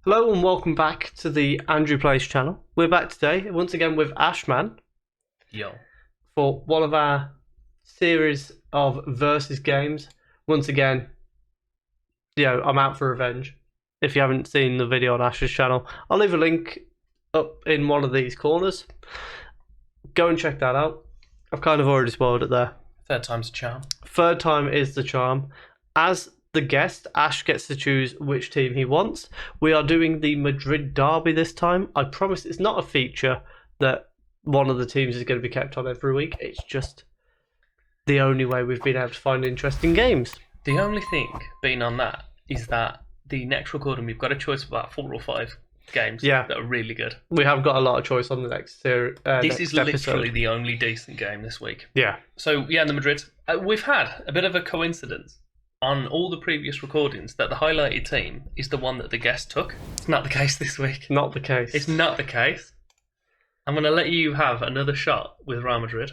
Hello and welcome back to the AndrewPlays channel. We're back today, once again with Ashman. Yo. For one of our series of versus games. Once again, I'm out for revenge. If you haven't seen the video on Ash's channel, I'll leave a link up in one of these corners. Go and check that out. I've kind of already spoiled it there. Third time's a charm. Third time is the charm. As the guest, Ash gets to choose which team he wants. We are doing the Madrid Derby this time. I promise it's not a feature that one of the teams is going to be kept on every week. It's just the only way we've been able to find interesting games. The only thing being on that is that the next recording we've got a choice of about 4 or 5 games that are really good. We have got a lot of choice on the next series. This is literally the only decent game this week. Yeah. So, in the Madrid, we've had a bit of a coincidence on all the previous recordings that the highlighted team is the one that the guest took. It's not the case this week. Not the case. It's not the case. I'm going to let you have another shot with Real Madrid.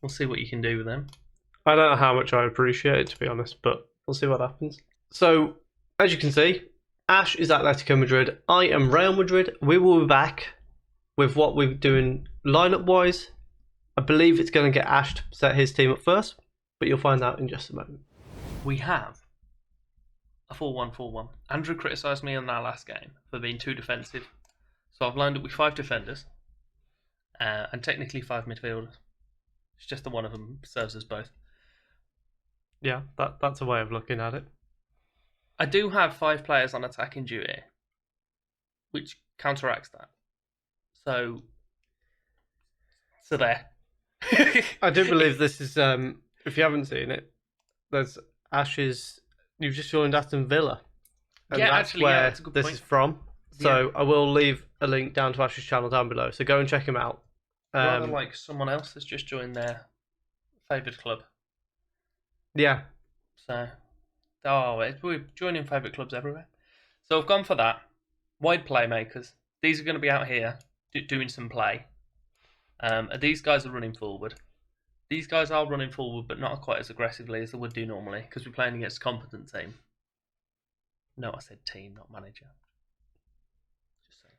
We'll see what you can do with them. I don't know how much I appreciate it, to be honest, but we'll see what happens. So, as you can see, Ash is Atletico Madrid. I am Real Madrid. We will be back with what we're doing lineup-wise. I believe it's going to get Ash to set his team up first, but you'll find out in just a moment. We have a 4-1-4-1. Andrew criticised me on our last game for being too defensive. So I've lined up with 5 defenders and technically 5 midfielders. It's just that one of them serves us both. Yeah, that's a way of looking at it. I do have 5 players on attacking duty, which counteracts that. So there. I do believe this is, if you haven't seen it, there's Ash's, you've just joined Aston Villa. And that's a good point. This is from. So I will leave a link down to Ash's channel down below. So go and check him out. Rather like someone else has just joined their favoured club. Yeah. So, we're joining favourite clubs everywhere. So I've gone for that. Wide playmakers. These are going to be out here doing some play. These guys are running forward. These guys are running forward, but not quite as aggressively as they would do normally, because we're playing against a competent team. No, I said team, not manager. Just saying.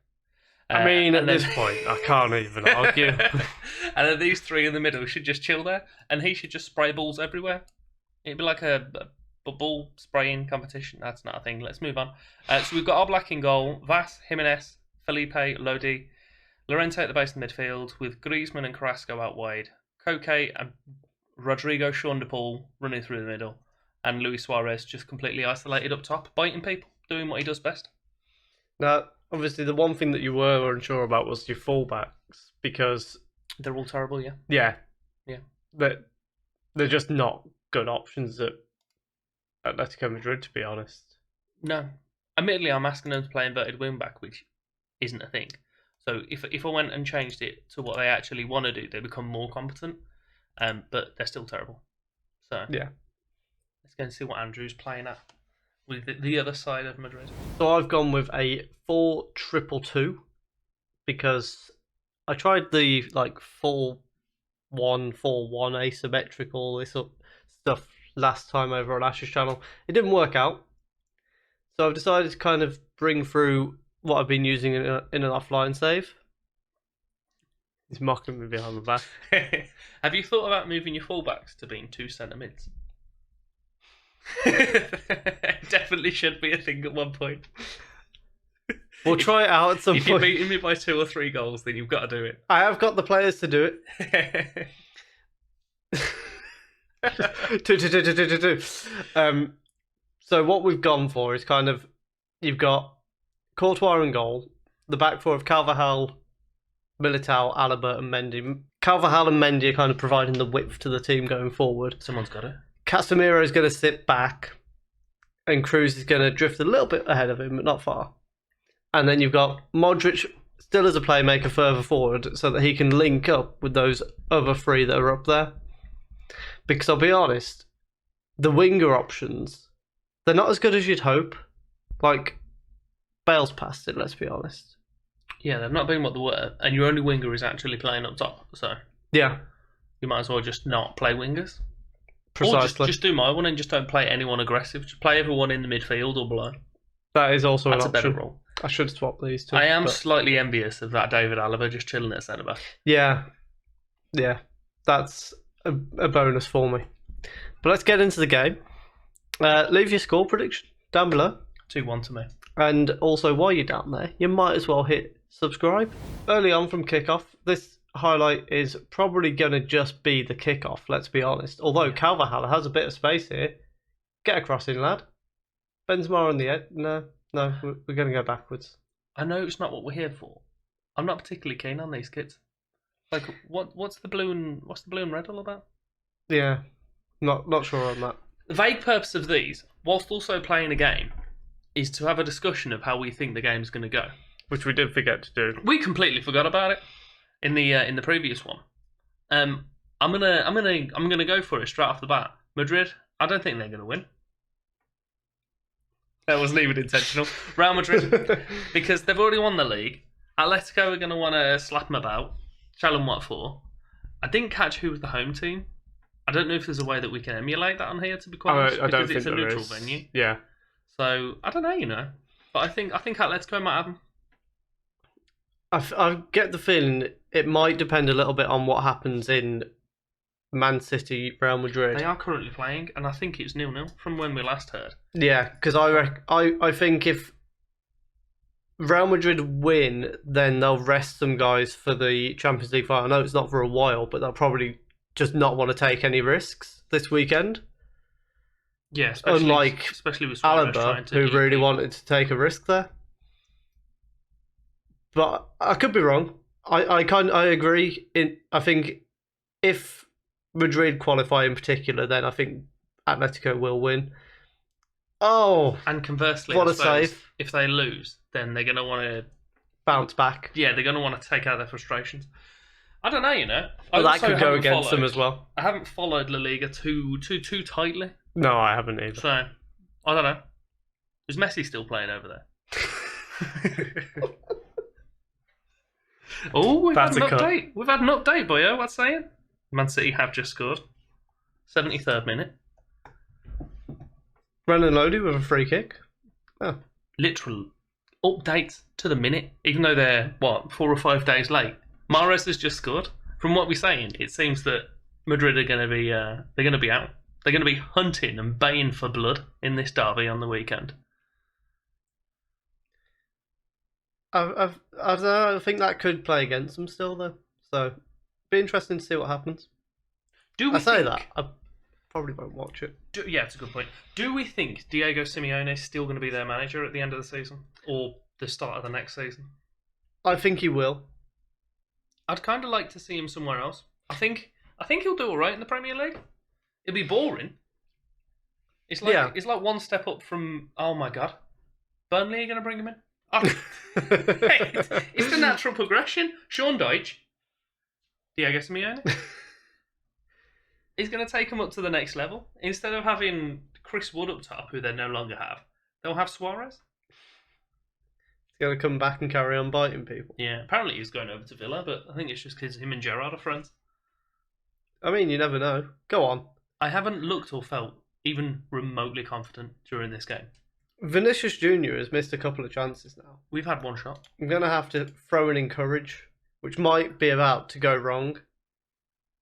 I mean, at this point, I can't even argue. And then these 3 in the middle should just chill there, and he should just spray balls everywhere. It'd be like a ball spraying competition. That's not a thing. Let's move on. So we've got Oblak in goal, Vas, Jimenez, Felipe, Lodi, Llorente at the base of the midfield, with Griezmann and Carrasco out wide, Koke and Rodrigo Sean de Paul running through the middle, and Luis Suarez just completely isolated up top, biting people, doing what he does best. Now, obviously, the one thing that you were unsure about was your fullbacks, because they're all terrible, yeah. Yeah. Yeah. They're just not good options at Atletico Madrid, to be honest. No. Admittedly, I'm asking them to play inverted wing-back, which isn't a thing. So if I went and changed it to what they actually want to do, they become more competent, but they're still terrible. So yeah, let's go and see what Andrew's playing at with the other side of Madrid. So I've gone with a 4-2-2 because I tried the 4-1-4-1 asymmetric, all this stuff last time over on Ash's channel. It didn't work out, so I've decided to kind of bring through what I've been using in an offline save. He's mocking me behind my back. Have you thought about moving your fullbacks to being 2 centre mids? Definitely should be a thing at one point. We'll try it out at some point. If you're beating me by 2 or 3 goals, then you've got to do it. I have got the players to do it. Two. So what we've gone for is kind of, you've got Courtois in goal, the back 4 of Carvajal, Militao, Alaba and Mendy. Carvajal and Mendy are kind of providing the width to the team going forward. Someone's got it. Casemiro is going to sit back and Cruz is going to drift a little bit ahead of him, but not far. And then you've got Modric still as a playmaker further forward so that he can link up with those other 3 that are up there. Because I'll be honest, the winger options, they're not as good as you'd hope. Like, Bale's past it, let's be honest. Yeah, they've not been what they were, and your only winger is actually playing up top, so yeah, you might as well just not play wingers. Precisely. Or just do my one and just don't play anyone aggressive. Just play everyone in the midfield or below. That is also That's an a better option. role. I should swap these two. I am but- slightly envious of that David Alaba just chilling at centre back. Yeah. That's a bonus for me. But let's get into the game. Leave your score prediction down below. 2-1 to me. And also, while you're down there, you might as well hit subscribe. Early on from kickoff, this highlight is probably going to just be the kickoff, let's be honest. Although Calverhall has a bit of space here. Get across in, lad. Benzema on the edge. No, we're going to go backwards. I know it's not what we're here for. I'm not particularly keen on these kits. Like, what's the blue and red all about? Yeah, not sure on that. The vague purpose of these, whilst also playing a game, is to have a discussion of how we think the game's going to go. Which we did forget to do. We completely forgot about it in the previous one. I'm gonna go for it straight off the bat. Madrid, I don't think they're gonna win. That wasn't even intentional. Real Madrid, because they've already won the league. Atletico are gonna want to slap them about. Tell them what for. I didn't catch who was the home team. I don't know if there's a way that we can emulate that on here, to be quite honest, because it's a neutral venue. Yeah. So I don't know, but I think Atletico might have them. I get the feeling it might depend a little bit on what happens in Man City, Real Madrid. They are currently playing, and I think it's 0-0 from when we last heard. Yeah, because I think if Real Madrid win, then they'll rest some guys for the Champions League final. I know it's not for a while, but they'll probably just not want to take any risks this weekend. Yeah, especially with Suarez Alaba, who really wanted to take a risk there. But I could be wrong. I agree. I think if Madrid qualify in particular, then I think Atletico will win. Oh, and conversely, what I a suppose, save! if they lose, then they're going to want to Bounce back. Yeah, they're going to want to take out their frustrations. I don't know, But that could go against them as well. I haven't followed La Liga too tightly, No, I haven't either. so I don't know. Is Messi still playing over there? Oh, we've had an update. We've had an update, boyo. What's saying? Man City have just scored. 73rd minute. Renan Lodi with a free kick. Oh. Literal updates to the minute, even though they're 4 or 5 days late. Mahrez has just scored. From what we're saying, it seems that Madrid are going to be they're going to be out. They're going to be hunting and baying for blood in this derby on the weekend. I don't know, I think that could play against them still, though. So, be interesting to see what happens. I probably won't watch it. Yeah, it's a good point. Do we think Diego Simeone is still going to be their manager at the end of the season, or the start of the next season? I think he will. I'd kind of like to see him somewhere else. I think he'll do all right in the Premier League. It'll be boring. It's like one step up from. Oh my god, Burnley are going to bring him in. Oh. Hey, it's the natural progression. Sean Dyche, Diego Simeone. He's going to take him up to the next level. Instead of having Chris Wood up top, who they no longer have, they'll have Suarez. He's going to come back and carry on biting people. Yeah, apparently he's going over to Villa, but I think it's just because him and Gerrard are friends. I mean, you never know. Go on. I haven't looked or felt even remotely confident during this game. Vinicius Jr. has missed a couple of chances now. We've had one shot. I'm going to have to throw in encourage, which might be about to go wrong.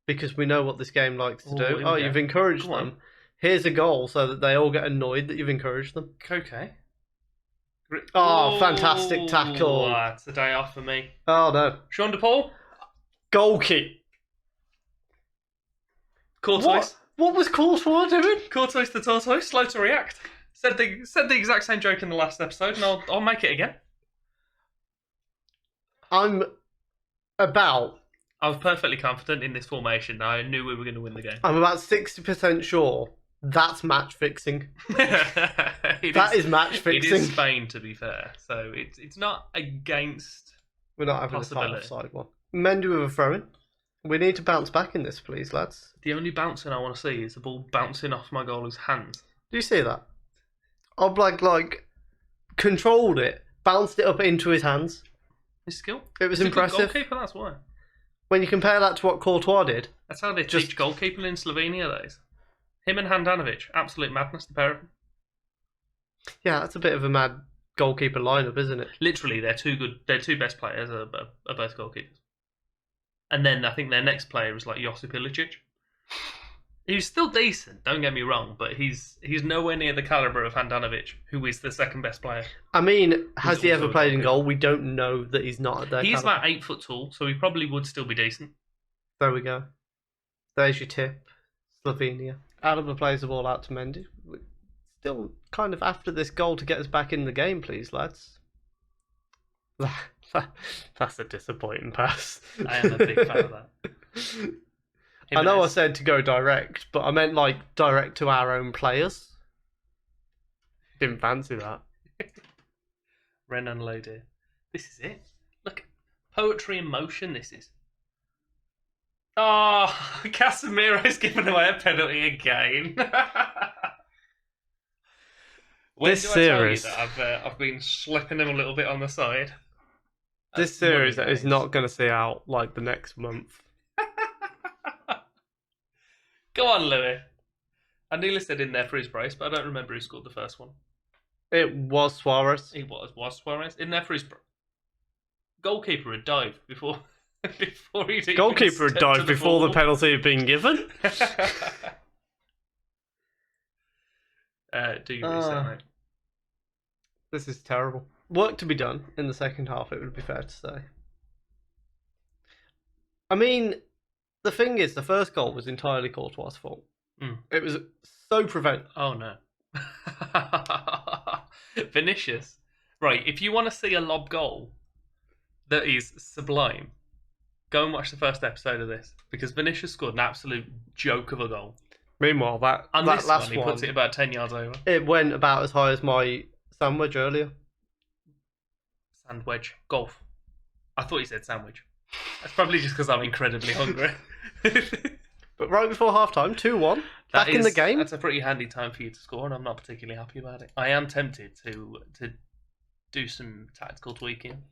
Because we know what this game likes to do. Oh, you've encouraged them. Here's a goal so that they all get annoyed that you've encouraged them. Okay. Oh, fantastic tackle. That's a day off for me. Oh, no. Sean DePaul. Goal kick. Courtois. What was Courtois doing? Courtois the tortoise, slow to react. Said the exact same joke in the last episode, and I'll make it again. I was perfectly confident in this formation. I knew we were going to win the game. I'm about 60% sure that's match fixing. That is match fixing. It is Spain, to be fair, so it's not against. We're not having a tight offside one. Mendy with a throw-in. We need to bounce back in this, please, lads. The only bouncing I want to see is the ball bouncing off my goalie's hands. Do you see that? Oblak controlled it, bounced it up into his hands. His skill. It was impressive. He's a good goalkeeper, that's why. When you compare that to what Courtois did. That's how they teach goalkeeping in Slovenia days. Him and Handanovic, absolute madness, the pair of them. Yeah, that's a bit of a mad goalkeeper lineup, isn't it? Literally, their two best players are both goalkeepers. And then I think their next player is like Josip Ilicic. He's still decent, don't get me wrong, but he's nowhere near the caliber of Handanovic, who is the second best player. I mean, has he ever played in goal? We don't know that he's not at their He's caliber. about 8 foot tall, so he probably would still be decent. There we go. There's your tip. Slovenia. Alaba plays the ball out to Mendy. We're still kind of after this goal to get us back in the game, please, lads. That's a disappointing pass. I am a big fan of that. I know I said to go direct, but I meant like direct to our own players. Didn't fancy that. Renan Lodi. This is it. Look, poetry in motion. This is. Oh, Casemiro's given away a penalty again. This series, I've been slipping him a little bit on the side. This series is not going to see out like the next month. Go on, Louis. I nearly said in there for his brace, but I don't remember who scored the first one. It was Suarez. He was Suarez. In there for his goalkeeper had dived before he Goalkeeper had dived before the penalty had been given. Do you reset, mate? This is terrible. Work to be done in the second half, it would be fair to say. I mean, the thing is, the first goal was entirely Courtois' fault. It was so prevent. Oh no. Vinicius. Right, if you want to see a lob goal that is sublime, go and watch the first episode of this, because Vinicius scored an absolute joke of a goal. Meanwhile, that last one, he puts it about 10 yards over. It went about as high as my sandwich earlier. Sandwich. Golf. I thought you said sandwich. That's probably just because I'm incredibly hungry. But right before half-time, 2-1, back in the game. That's a pretty handy time for you to score, and I'm not particularly happy about it. I am tempted to do some tactical tweaking.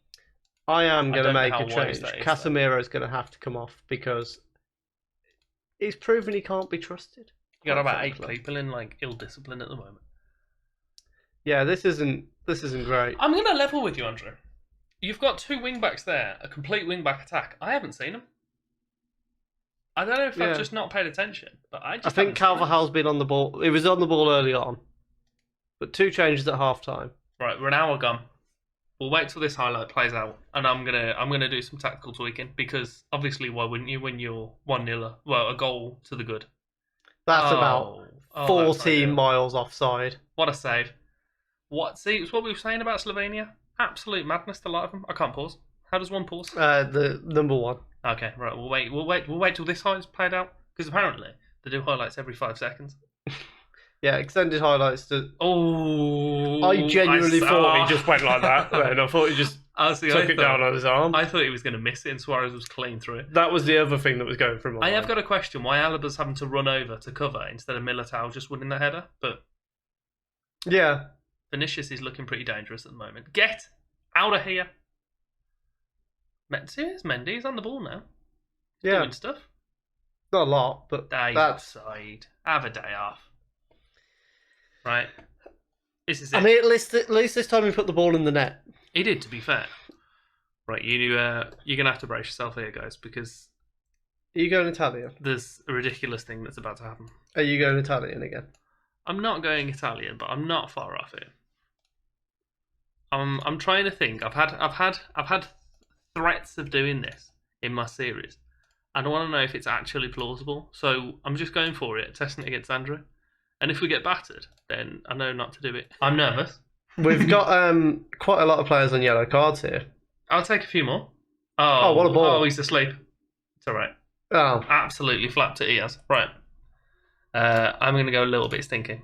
I am going to make a change. Is, Casemiro's going to have to come off because he's proven he can't be trusted. You got about 8 people in like ill discipline at the moment. Yeah, this isn't great. I'm going to level with you, Andrew. You've got 2 wing-backs there, a complete wing-back attack. I haven't seen them. I don't know if I've just not paid attention, but I think Carvajal's been on the ball. He was on the ball early on, but 2 changes at half-time. Right, we're an hour gone. We'll wait till this highlight plays out, and I'm gonna do some tactical tweaking, because obviously, why wouldn't you when you're 1-0? Well, a goal to the good. That's about 14 miles offside. What a save! See, it's what we were saying about Slovenia. Absolute madness to a lot of them. I can't pause. How does one pause? The number 1. Okay, right. We'll wait till this highlight's played out, because apparently they do highlights every 5 seconds. Yeah, extended highlights to. Oh, I genuinely thought he just went like that. Then I thought he just took it down on his arm. I thought he was going to miss it, and Suarez was clean through it. That was the other thing that was going through my mind. I have got a question: why Alaba's having to run over to cover instead of Militao just winning the header? But yeah, Vinicius is looking pretty dangerous at the moment. Get out of here! Here's Mendy. He's on the ball now. Doing stuff. Not a lot, but that's offside. Have a day off. Right. This is it. I mean, at least this time he put the ball in the net. He did, to be fair. Right, you're gonna have to brace yourself here, guys, because are you going Italian? There's a ridiculous thing that's about to happen. Are you going Italian again? I'm not going Italian, but I'm not far off it. I'm trying to think. I've had threats of doing this in my series. I don't want to know if it's actually plausible, so I'm just going for it, testing it against Andrew. And if we get battered, then I know not to do it. I'm nervous. We've got quite a lot of players on yellow cards here. I'll take a few more. Oh, what a ball. Oh, he's asleep. It's alright. Oh. Absolutely flapped it, he has. Right. I'm going to go a little bit stinking.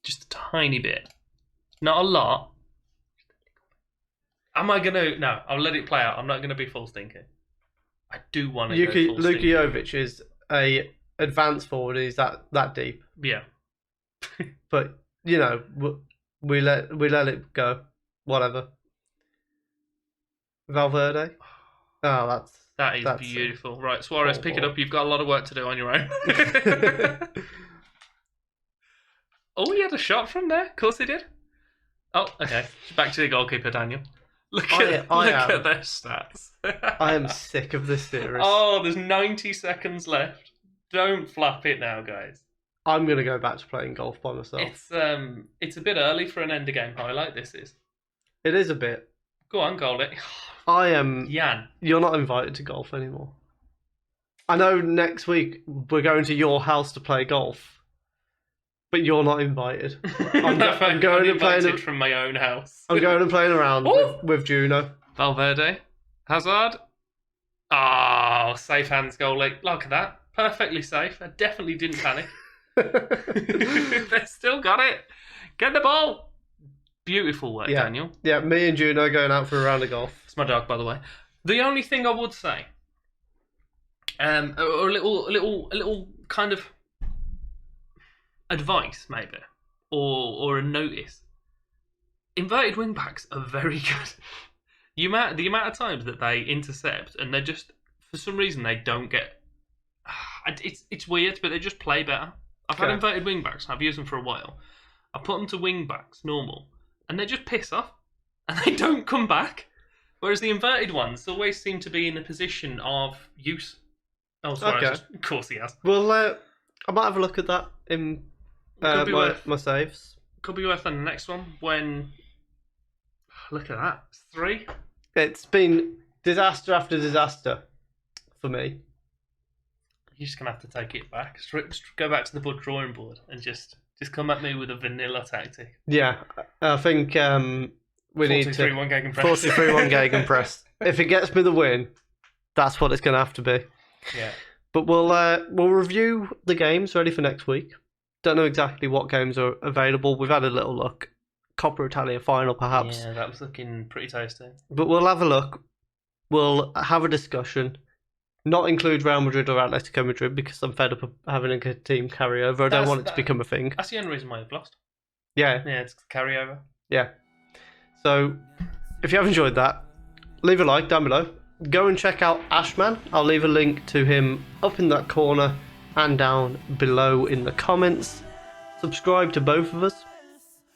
Just a tiny bit. Not a lot. Am I going to... No, I'll let it play out. I'm not going to be full stinking. I do want to go full Luka Jovic is a advanced forward. He's that deep. Yeah. But, you know, we let it go. Whatever. Valverde? Oh, that's beautiful. Right, Suarez, pick it up. You've got a lot of work to do on your own. Oh, he had a shot from there. Of course he did. Oh, okay. Back to the goalkeeper, Daniel. Look I at am. their stats. I am sick of this series. Oh, there's 90 seconds left. Don't flap it now, guys. I'm going to go back to playing golf by myself. It's a bit early for an end of game highlight. This is. It is a bit. Go on, Goldie. I am. Jan. You're not invited to golf anymore. I know next week we're going to your house to play golf, but you're not invited. I'm going and playing from my own house. I'm going and playing around with Juno. Valverde, Hazard. Oh, safe hands, goalie. Look at that, perfectly safe. I definitely didn't panic. They still got it. Get the ball. Beautiful work, Daniel. Yeah, me and Juno going out for a round of golf. It's my dog, by the way. The only thing I would say, a little kind of advice, maybe, or a notice. Inverted wing backs are very good. The amount of times that they intercept and they just, for some reason, they don't get. It's weird, but they just play better. I've had inverted wing backs. I've used them for a while. I put them to wing backs, normal, and they just piss off, and they don't come back. Whereas the inverted ones always seem to be in a position of use. Oh, sorry. Okay. Of course he has. Well, I might have a look at that in my saves. Could be worth on the next one when. Look at that. It's 3. It's been disaster after disaster for me. You're just going to have to take it back. Go back to the drawing board and just come at me with a vanilla tactic. Yeah, I think we need to 43-1 Gegenpress. 43-1 Gegenpress. If it gets me the win, that's what it's going to have to be. Yeah. But we'll review the games ready for next week. Don't know exactly what games are available. We've had a little look. Coppa Italia final, perhaps. Yeah, that was looking pretty tasty. But we'll have a look. We'll have a discussion. Not include Real Madrid or Atletico Madrid because I'm fed up of having a team carryover. I don't want it to become a thing. That's the only reason why I've lost. Yeah. Yeah, it's carryover. Yeah. So, if you have enjoyed that, leave a like down below. Go and check out Ashman. I'll leave a link to him up in that corner and down below in the comments. Subscribe to both of us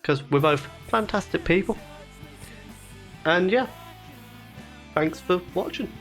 because we're both fantastic people. And yeah, thanks for watching.